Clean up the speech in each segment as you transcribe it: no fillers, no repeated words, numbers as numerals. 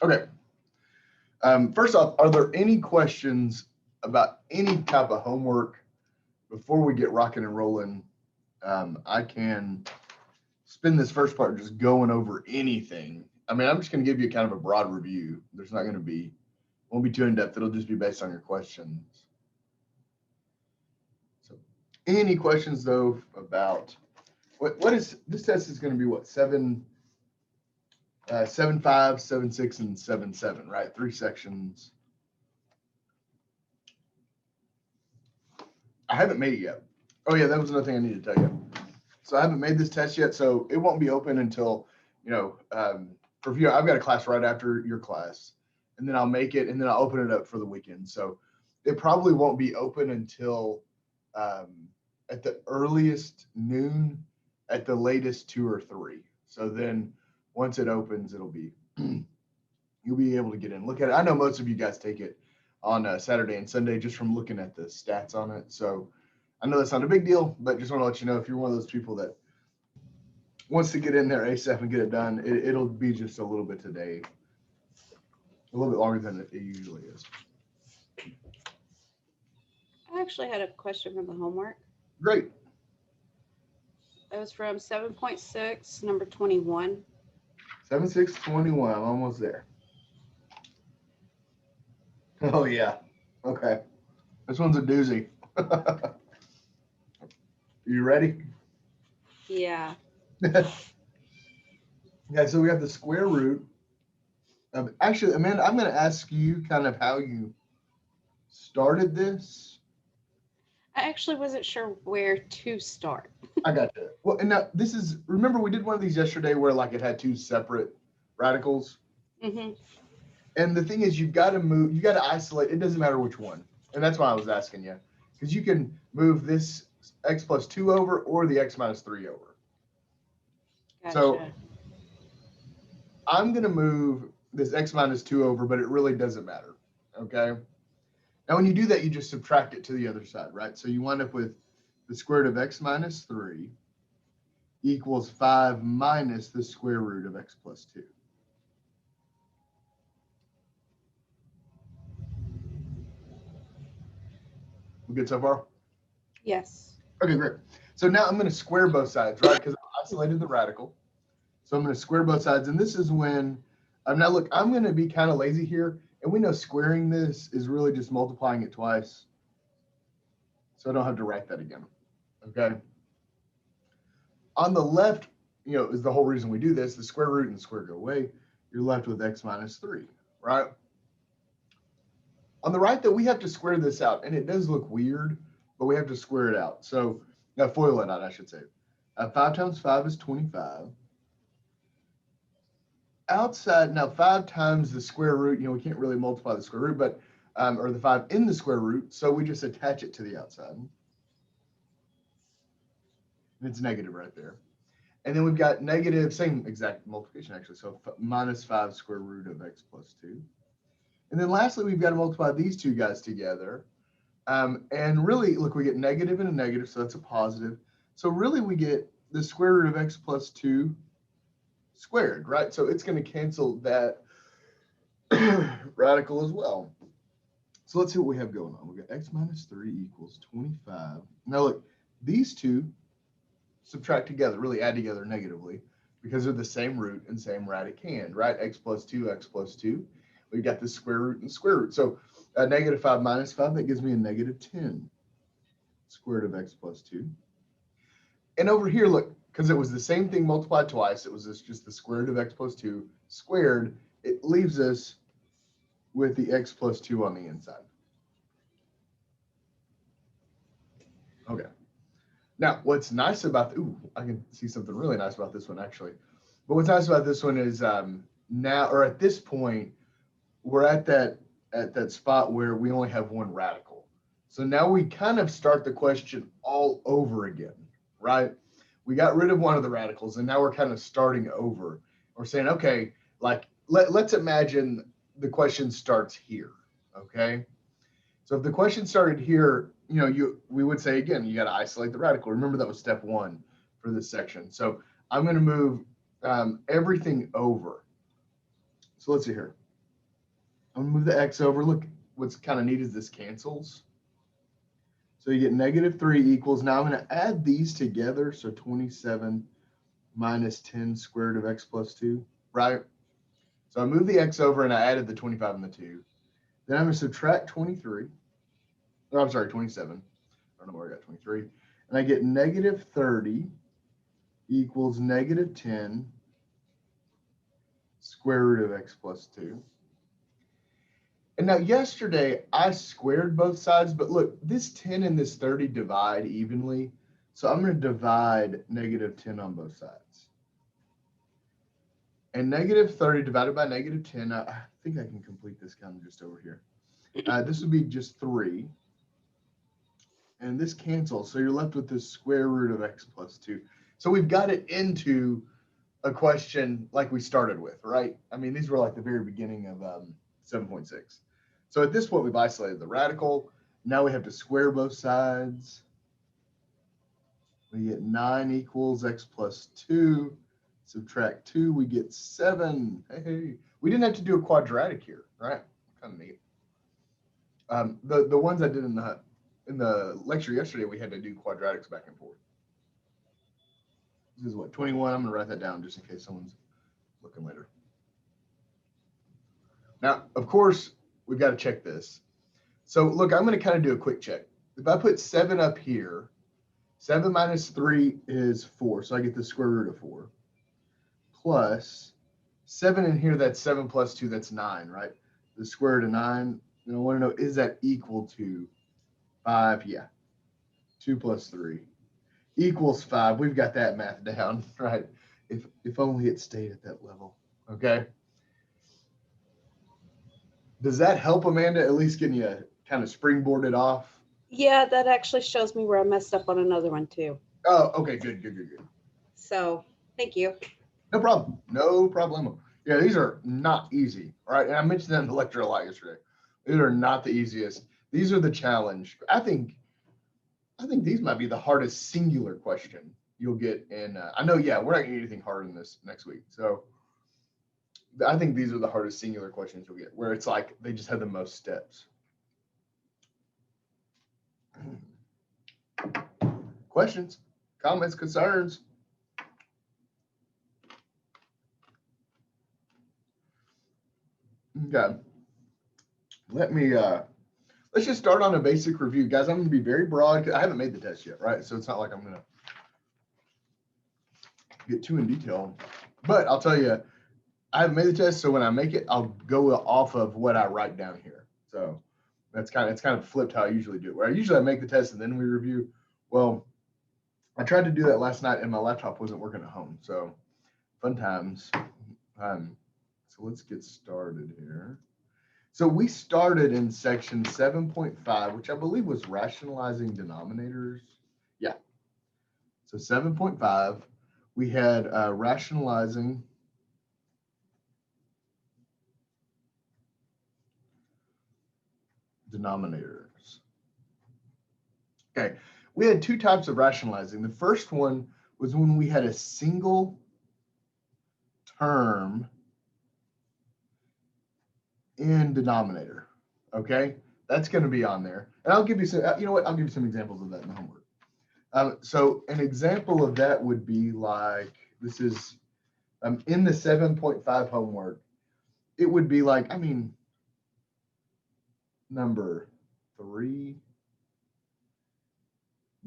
Okay. First off, are there any questions about any type of homework before we get rocking and rolling? I can spend this first part just going over anything. I mean, I'm just going to give you kind of a broad review. There's not going to be, won't be too in depth. It'll just be based on your questions. So, any questions though about what is this test is going to be? What 7.5, 7.6, and 7.7, right? 3 sections. I haven't made it yet. Oh yeah, that was another thing I need to tell you. So I haven't made this test yet, so it won't be open until, for you, I've got a class right after your class, and then I'll make it, and then I'll open it up for the weekend. So it probably won't be open until at the earliest noon, at the latest 2 or 3. So then once it opens, it'll be you'll be able to get in, look at it. I know most of you guys take it on Saturday and Sunday just from looking at the stats on it. So I know that's not a big deal, but just want to let you know if you're one of those people that wants to get in there ASAP and get it done, it'll be just a little bit today, a little bit longer than it usually is. I actually had a question from the homework. Great. It was from 7.6, number 21. 7.6.21. I'm almost there. Oh yeah. Okay. This one's a doozy. You ready? Yeah. Yeah, so we have the square root. Actually, Amanda, I'm going to ask you kind of how you started this. I actually wasn't sure where to start. I got you. Well, and now this is, remember we did one of these yesterday where like it had 2 separate radicals. Mm-hmm. And the thing is, you've got to move, you got to isolate. It doesn't matter which one. And that's why I was asking you, because you can move this x plus 2 over or the x minus 3 over. Gotcha. So I'm going to move this x minus 2 over, but it really doesn't matter. Okay. Now, when you do that, you just subtract it to the other side, right? So you wind up with the square root of x minus 3 equals 5 minus the square root of x plus 2. We good so far? Yes. Okay, great. So now I'm going to square both sides, right? Because I isolated the radical. So I'm going to square both sides. And this is when, now look, I'm going to be kind of lazy here. And we know squaring this is really just multiplying it twice. So I don't have to write that again. Okay. On the left, is the whole reason we do this. The square root and the square go away. You're left with x minus 3, right? On the right, though, we have to square this out. And it does look weird, but we have to square it out. So FOIL it out, I should say. 5 times 5 is 25. Outside, now 5 times the square root, we can't really multiply the square root, but, or the 5 in the square root, so we just attach it to the outside. And it's negative right there. And then we've got negative, same exact multiplication actually, so minus 5 square root of x plus 2. And then lastly, we've got to multiply these two guys together. And really, look, we get negative and a negative, so that's a positive. So really, we get the square root of x plus 2 squared, right? So it's going to cancel that radical as well. So let's see what we have going on. We've got x minus 3 equals 25. Now look, these two subtract together, really add together negatively, because they're the same root and same radicand, right? X plus 2, x plus 2. We've got the square root and square root. So negative 5 minus 5, that gives me a negative 10 square root of x plus 2. And over here, look, because it was the same thing multiplied twice, it was just the square root of x plus 2 squared, it leaves us with the x plus 2 on the inside. Okay. Now, what's nice about, I can see something really nice about this one, actually. But what's nice about this one is now, or at this point, we're at that spot where we only have one radical. So now we kind of start the question all over again, right? We got rid of one of the radicals, and now we're kind of starting over. We're saying, okay, like let's imagine the question starts here, okay? So if the question started here, we would say again, you got to isolate the radical. Remember that was step 1 for this section. So I'm going to move everything over. So let's see here. I'm gonna move the x over. Look, what's kind of neat is this cancels. So you get -3 equals, now I'm gonna add these together. So 27 minus 10 square root of x plus 2, right? So I moved the x over and I added the 25 and the 2. Then I'm gonna subtract 23. Oh, I'm sorry, 27. I don't know where I got 23. And I get -30 equals -10 square root of x plus 2. And now yesterday I squared both sides, but look, this 10 and this 30 divide evenly. So I'm going to divide -10 on both sides. And -30 divided by -10, I think I can complete this kind of just over here. This would be just 3. And this cancels. So you're left with this square root of x plus 2. So we've got it into a question like we started with, right? I mean, these were like the very beginning of 7.6. So at this point, we've isolated the radical. Now we have to square both sides. We get 9 equals x plus 2. Subtract 2, we get 7. Hey, we didn't have to do a quadratic here, right? Kind of neat. The ones I did in the lecture yesterday, we had to do quadratics back and forth. This is what, 21? I'm going to write that down just in case someone's looking later. Now, of course, we've got to check this. So look, I'm going to kind of do a quick check. If I put 7 up here, 7 minus 3 is 4. So I get the square root of 4. Plus 7 in here, that's 7 plus 2, that's 9, right? The square root of 9. And I want to know, is that equal to 5? Yeah. 2 plus 3 equals 5. We've got that math down, right? If only it stayed at that level, okay? Does that help, Amanda, at least getting you kind of springboarded off? Yeah, that actually shows me where I messed up on another one too. Oh, okay, good. So thank you. No problem. No problemo. Yeah, these are not easy, all right? And I mentioned that in the lecture a lot yesterday. These are not the easiest. These are the challenge. I think these might be the hardest singular question you'll get in. I know, yeah, we're not going to get anything harder than this next week. So I think these are the hardest singular questions you'll get, where it's like they just have the most steps. Questions, comments, concerns? Okay. Let's just start on a basic review. Guys, I'm going to be very broad. I haven't made the test yet, right? So it's not like I'm going to get too in detail. But I'll tell you, I haven't made the test, so when I make it, I'll go off of what I write down here. So it's kind of flipped how I usually do it. Where I make the test and then we review. Well, I tried to do that last night and my laptop wasn't working at home. So fun times. So let's get started here. So we started in section 7.5, which I believe was rationalizing denominators. Yeah. So 7.5, we had rationalizing denominators. Okay, we had 2 types of rationalizing. The first one was when we had a single term in denominator. Okay, that's going to be on there. And I'll give you some, you know what, I'll give you some examples of that in the homework. So an example of that would be like, this is in the 7.5 homework. It would be like, I mean, number 3,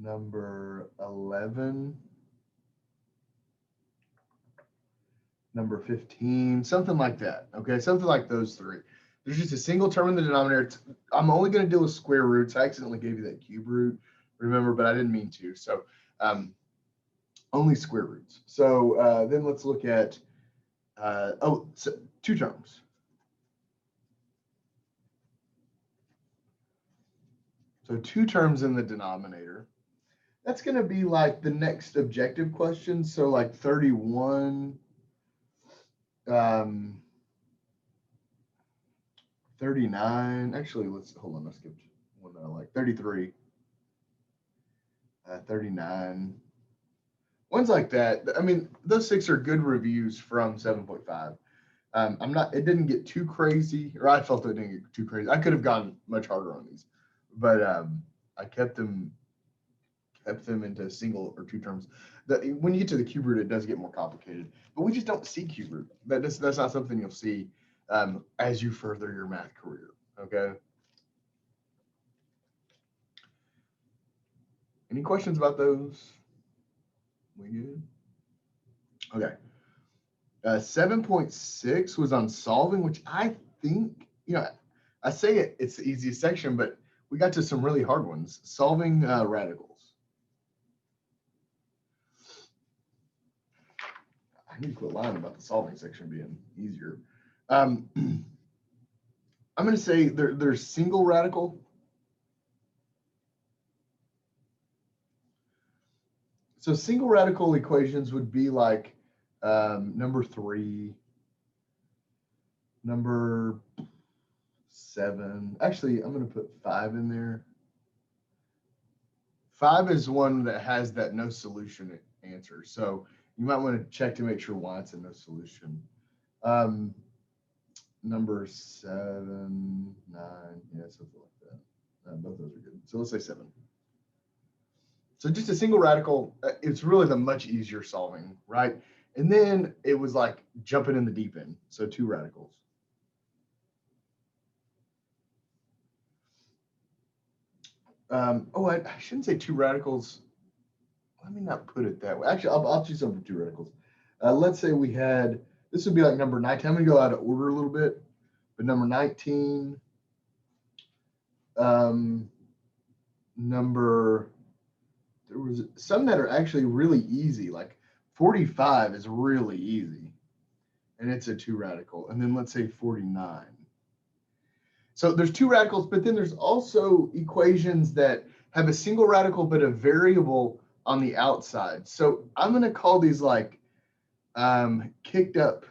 number 11, number 15, something like that. Okay, something like those 3. There's just a single term in the denominator. I'm only going to deal with square roots. I accidentally gave you that cube root, remember, but I didn't mean to. So only square roots. So then let's look at, so 2 terms. So 2 terms in the denominator. That's going to be like the next objective question. So like 31, 39. Actually, hold on. I skipped one that I like. 33, 39. Ones like that. I mean, those 6 are good reviews from 7.5. It didn't get too crazy, or I felt it didn't get too crazy. I could have gone much harder on these, but I kept them into single or two terms. When you get to the cube root, it does get more complicated, but we just don't see cube root. That's not something you'll see as you further your math career. Okay. Any questions about those? We good? Okay. 7.6 was on solving, which I think, I say it's the easiest section, but we got to some really hard ones. Solving radicals. I need to quit lying about the solving section being easier. I'm going to say there's single radical. So single radical equations would be like number 3, number 7. Actually, I'm going to put 5 in there. 5 is one that has that no solution answer. So you might want to check to make sure why it's a no solution. Number 7, 9, yeah, something like that. Both those are good. So let's say 7. So just a single radical, it's really the much easier solving, right? And then it was like jumping in the deep end. So 2 radicals. I shouldn't say 2 radicals. Let me not put it that way. Actually, I'll choose something for 2 radicals. Let's say we had, this would be like number 19. I'm going to go out of order a little bit, but number 19, there was some that are actually really easy, like 45 is really easy, and it's a 2 radical. And then let's say 49. So there's 2 radicals, but then there's also equations that have a single radical, but a variable on the outside. So I'm going to call these like kicked up.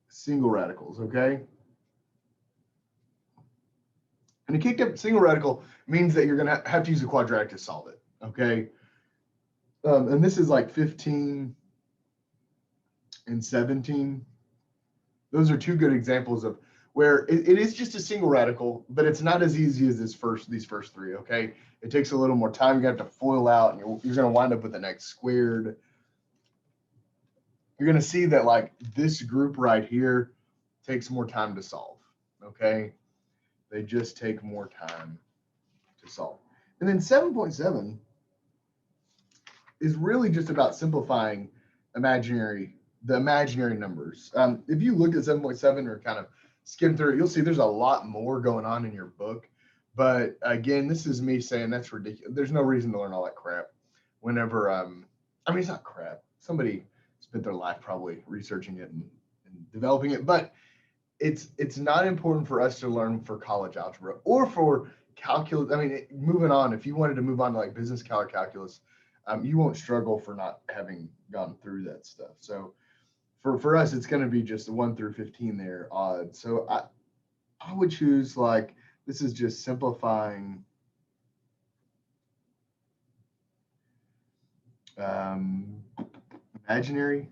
Single radicals, okay? And a kicked up single radical means that you're going to have to use a quadratic to solve it, okay? And this is like 15 and 17. Those are 2 good examples of where it is just a single radical, but it's not as easy as these first 3, okay? It takes a little more time. You have to FOIL out, and you're going to wind up with an x squared. You're going to see that like this group right here takes more time to solve, okay? They just take more time to solve. And then 7.7 is really just about simplifying the imaginary numbers. If you look at 7.7 or kind of skim through it, you'll see there's a lot more going on in your book. But again, this is me saying that's ridiculous. There's no reason to learn all that crap whenever, it's not crap. Somebody spent their life probably researching it and developing it, but it's not important for us to learn for college algebra or for calculus. Moving on, if you wanted to move on to like business calculus, you won't struggle for not having gone through that stuff. So for us, it's going to be just 1 through 15 there, odd. So I would choose like, this is just simplifying imaginary.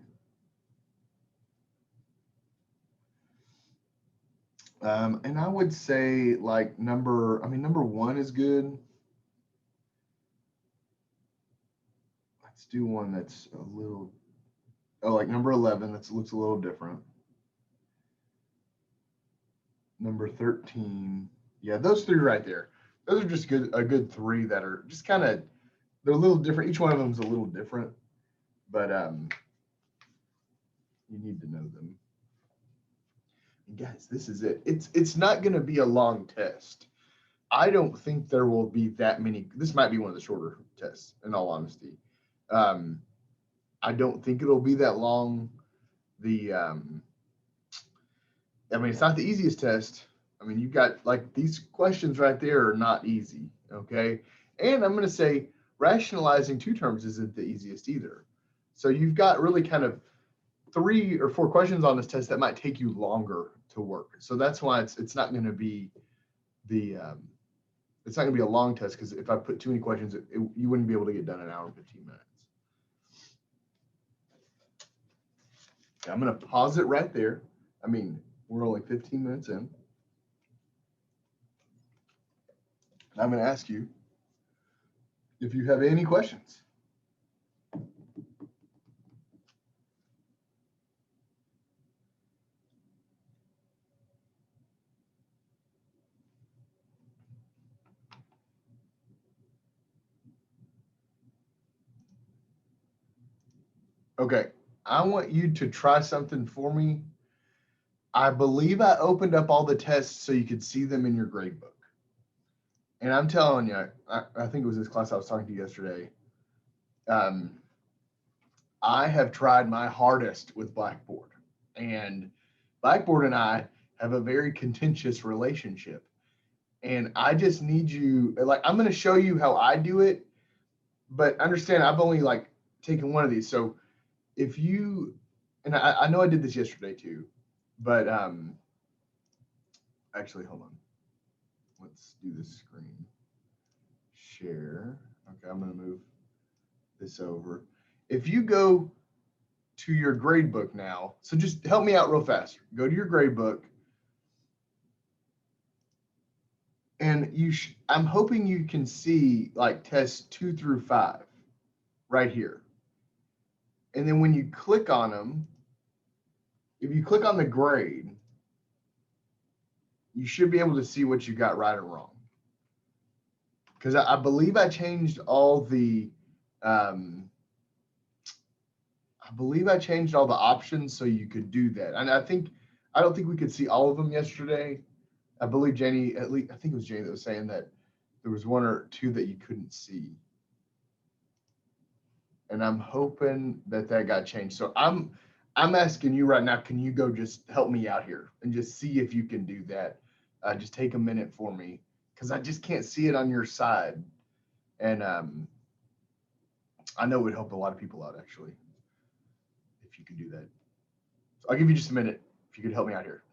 And I would say like number 1 is good. Let's do one that's a little, like number 11, that looks a little different. Number 13. Yeah, those 3 right there. Those are just a good 3 that are just kind of, they're a little different. Each one of them is a little different, but you need to know them. And guys, this is it. It's not going to be a long test. I don't think there will be that many. This might be one of the shorter tests, in all honesty. I don't think it'll be that long. It's not the easiest test. You've got like these questions right there are not easy, okay? And I'm going to say rationalizing 2 terms isn't the easiest either. So you've got really kind of 3 or 4 questions on this test that might take you longer to work. So that's why it's not going to be it's not going to be a long test, because if I put too many questions, you wouldn't be able to get done in an hour and 15 minutes. I'm going to pause it right there. I mean, we're only 15 minutes in. And I'm going to ask you if you have any questions. Okay, I want you to try something for me. I believe I opened up all the tests so you could see them in your grade book. And I'm telling you, I think it was this class I was talking to yesterday. I have tried my hardest with Blackboard, and Blackboard and I have a very contentious relationship. And I just need you, like, I'm going to show you how I do it, but understand I've only like taken one of these. So if you, and I know I did this yesterday too, but actually, hold on. Let's do the screen share. Okay, I'm going to move this over. If you go to your grade book now, so just help me out real fast. Go to your grade book, and I'm hoping you can see like tests 2 through 5 right here. And then when you click on them, if you click on the grade, you should be able to see what you got right or wrong. Because I believe I changed all the options so you could do that. And I don't think we could see all of them yesterday. I believe Janie, at least I think it was Janie that was saying that there was 1 or 2 that you couldn't see. And I'm hoping that got changed. So I'm asking you right now, can you go just help me out here and just see if you can do that? Just take a minute for me, because I just can't see it on your side. And I know it would help a lot of people out, actually, if you could do that. So I'll give you just a minute if you could help me out here.